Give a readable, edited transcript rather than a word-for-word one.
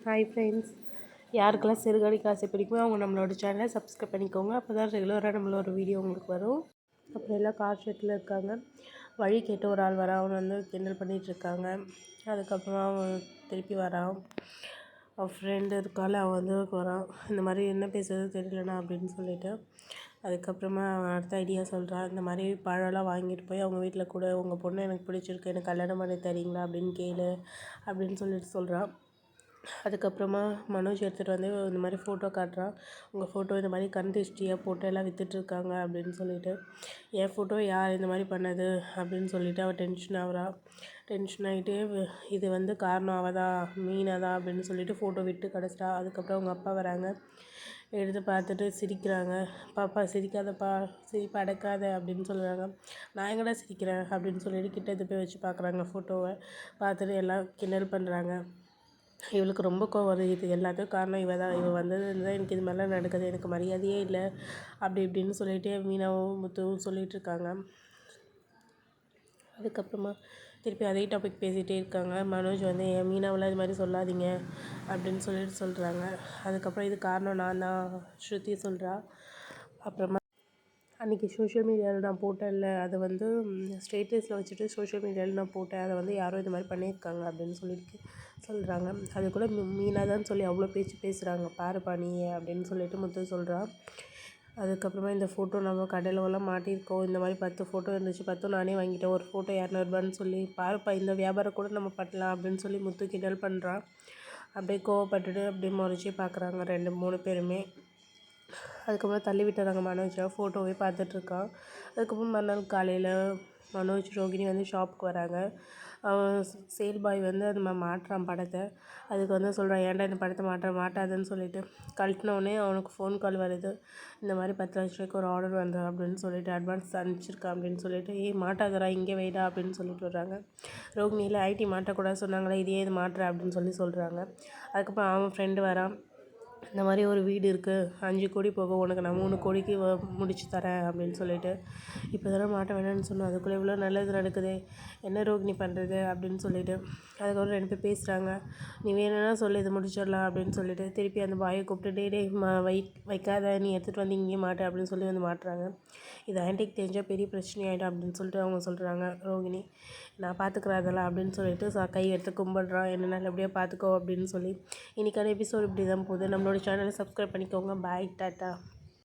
Hi friends, யாருக்கெல்லாம் சிறுகடி காசு பிடிக்குமோ அவங்க நம்மளோட சேனலை சப்ஸ்கிரைப் பண்ணிக்கோங்க. அப்போ தான் ரெகுலராக நம்மளோட வீடியோ உங்களுக்கு வரும். அப்புறம் எல்லாம் கார் ஷெட்டில் இருக்காங்க. வழி கேட்டு ஒரு ஆள் வரான், அவன் வந்து கிண்டல் பண்ணிகிட்ருக்காங்க. அதுக்கப்புறமா அவன் திருப்பி வரான், அவன் ஃப்ரெண்டு இருக்கால அவன் வந்து வரான். இந்த மாதிரி என்ன பேசுறது தெரியலண்ணா அப்படின்னு சொல்லிட்டு அதுக்கப்புறமா அவன் அடுத்த ஐடியா சொல்கிறான். இந்த மாதிரி பழம்லாம் வாங்கிட்டு போய் அவங்க வீட்டில் கூட உங்கள் பொண்ணு எனக்கு பிடிச்சிருக்கு, எனக்கு கல்யாணம் பண்ணி தரீங்களா அப்படின்னு கேளு அப்படின்னு சொல்லிட்டு சொல்கிறான். அதுக்கப்புறமா மனோஜ் எடுத்துகிட்டு வந்து இந்த மாதிரி ஃபோட்டோ காட்டுறான். உங்கள் ஃபோட்டோ இந்த மாதிரி கண் திருஷ்டியாக போட்டோ எல்லாம் விற்றுட்ருக்காங்க அப்படின்னு சொல்லிட்டு, என் ஃபோட்டோ யார் இந்த மாதிரி பண்ணது அப்படின்னு சொல்லிட்டு அவள் டென்ஷன் ஆகிறா. டென்ஷன் ஆகிட்டு இது வந்து காரணம் அவதா மீனா தான் அப்படின்னு சொல்லிட்டு ஃபோட்டோ விட்டு கிடச்சிட்டா. அதுக்கப்புறம் அவங்க அப்பா வராங்க, எடுத்து பார்த்துட்டு சிரிக்கிறாங்க. பாப்பா சிரிக்காதப்பா, சிரிப்பு அடக்காத அப்படின்னு சொல்கிறாங்க. நான் எங்கடா சிரிக்கிறேன் அப்படின்னு சொல்லிட்டு கிட்ட போய் வச்சு பார்க்குறாங்க. ஃபோட்டோவை பார்த்துட்டு எல்லாம் கிண்டல் பண்ணுறாங்க. இவளுக்கு ரொம்ப கோவம் வருது. இது எல்லாத்துக்கும் காரணம் இவ தான், இவ வந்ததுன்னு தான் எனக்கு இது மாதிரிலாம் நடக்குது, எனக்கு மரியாதையே இல்லை அப்படி இப்படின்னு சொல்லிட்டு மீனாவும் முத்துவும் சொல்லிகிட்ருக்காங்க. அதுக்கப்புறமா திருப்பி அதே டாபிக் பேசிகிட்டே இருக்காங்க. மனோஜ் வந்து என் மீனாவெல்லாம் இது மாதிரி சொல்லாதீங்க அப்படின்னு சொல்லிட்டு சொல்கிறாங்க. அதுக்கப்புறம் இது காரணம் நான் தான் ஸ்ருதி சொல்கிறா. அப்புறமா அன்றைக்கி சோஷியல் மீடியாவில் நான் போட்டேன்ல, அதை வந்து ஸ்டேட்டஸில் வச்சுட்டு சோஷியல் மீடியாவில் நான் போட்டேன், அதை வந்து யாரோ இது மாதிரி பண்ணியிருக்காங்க அப்படின்னு சொல்லிட்டு சொல்கிறாங்க. அது கூட மீனா தான் சொல்லி அவ்வளோ பேசுகிறாங்க, பாருப்பா நீ அப்படின்னு சொல்லிட்டு முத்து சொல்கிறான். அதுக்கப்புறமா இந்த ஃபோட்டோ நம்ம கடையிலலாம் மாட்டியிருக்கோம், இந்த மாதிரி 10 ஃபோட்டோ இருந்துச்சு, 10 நானே வாங்கிட்டேன், ஒரு ஃபோட்டோ 200ரூபான்னு சொல்லி, பாருப்பா இந்த வியாபாரம் கூட நம்ம பண்ணலாம் அப்படின்னு சொல்லி முத்து கிண்டல் பண்ணுறான். அப்படியே கோவப்பட்டுட்டு அப்படியே முறைச்சி பார்க்குறாங்க 2-3 பேருமே. அதுக்கப்புறம் தள்ளி விட்டுறாங்க மனோஜை. ஃபோட்டோவே பார்த்துட்ருக்கான். அதுக்கப்புறம் மறுநாள் காலையில் மனோஜ் ரோகிணி வந்து ஷாப்புக்கு வராங்க. அவன் சேல் பாய் வந்து அது மாட்டுறான் படத்தை. அதுக்கு வந்து சொல்கிறான், ஏன்டா இந்த படத்தை மாட்டாதுன்னு சொல்லிட்டு கழட்டினோடனே அவனுக்கு ஃபோன் கால் வருது. இந்த மாதிரி 10 லட்ச ரூபாய்க்கு ஒரு ஆர்டர் வந்து அப்படின்னு சொல்லிட்டு அட்வான்ஸ் அனுப்பிச்சிருக்கான் அப்படின்னு சொல்லிட்டு, மாட்டாதரா இங்கே வைடா அப்படின்னு சொல்லிட்டு வர்றாங்க. ரோகிணியில் ஐடி மாட்டக்கூடாது சொன்னாங்களே, இதே இது மாட்டுற அப்படின்னு சொல்கிறாங்க. அதுக்கப்புறம் அவன் ஃப்ரெண்டு வரான். இந்த மாதிரி ஒரு வீடு இருக்குது, 5 கோடி போக உனக்கு நான் 3 கோடிக்கு முடிச்சு தரேன் அப்படின்னு சொல்லிட்டு, இப்போ தானே மாட்ட வேணாம்னு சொன்னோம், அதுக்குள்ளே இவ்வளோ நல்லது நடக்குது, என்ன ரோகிணி பண்ணுறது அப்படின்னு சொல்லிட்டு அதுக்கப்புறம் 2 பேர் பேசுகிறாங்க. நீ வேணும்னா சொல்லி இது முடிச்சிடலாம் அப்படின்னு சொல்லிட்டு திருப்பி அந்த பாயை கூப்பிட்டு டே வைக்காத, நீ எடுத்துகிட்டு வந்து இங்கேயே மாட்டு அப்படின்னு சொல்லி வந்து மாட்டுறாங்க. இது ஆன்டிக் தெரிஞ்சால் பெரிய பிரச்சனையாயிடும் அப்படின்னு சொல்லிட்டு அவங்க சொல்கிறாங்க. ரோகிணி நான் பார்த்துக்குறேன் அதெல்லாம் அப்படின்னு சொல்லிட்டு கை எடுத்து கும்பிடுறான், என்ன நல்லபடியாக பார்த்துக்கோ அப்படின்னு சொல்லி. இன்றைக்கான எபிசோட் இப்படி தான் போகுது. நம்மளோட சேனலை சப்ஸ்கிரைப் பண்ணிக்கோங்க. பாய், டாட்டா.